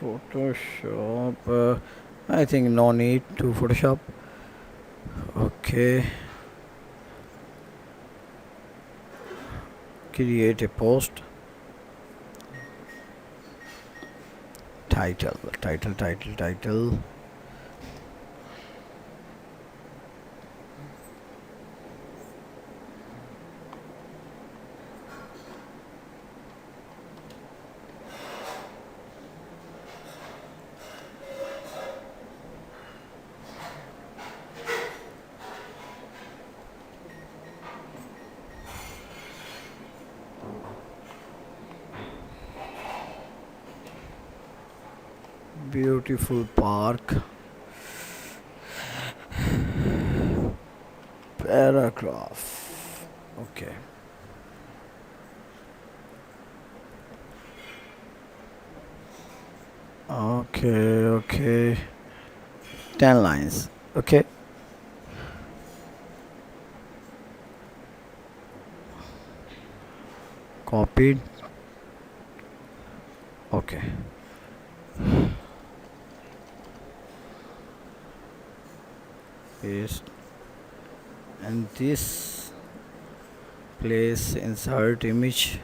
Photoshop. I think no need to Photoshop. Okay. Create a post. Title. Beautiful park. Paragraph. Okay. Okay. 10 lines. Okay. Copied. Okay. Paste. And this place insert image.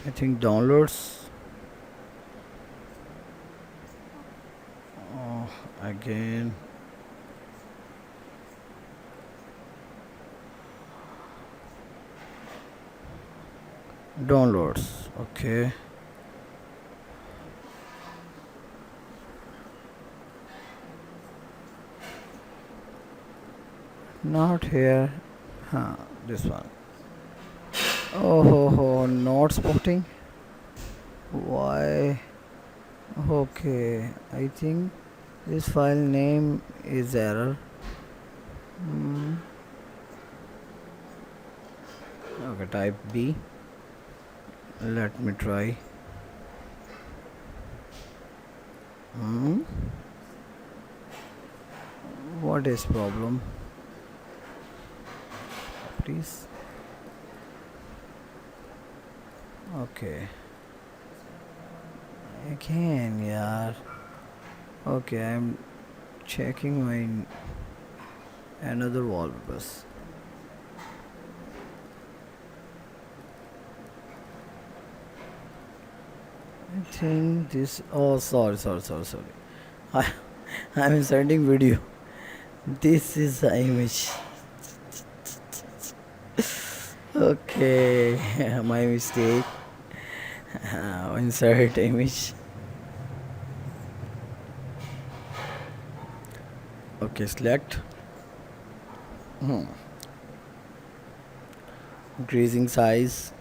I think downloads. Again. Downloads. Okay. Not here. This one. Oh, not spotting. Why? Okay, I think this file name is error. Okay, type B. Let me try. What is problem? Please. Okay. Again, yaar. Okay, I'm checking my another WordPress. I think this. Oh, sorry. I'm inserting video. This is the image. Okay, my mistake. Insert image. Okay, select. Increasing size.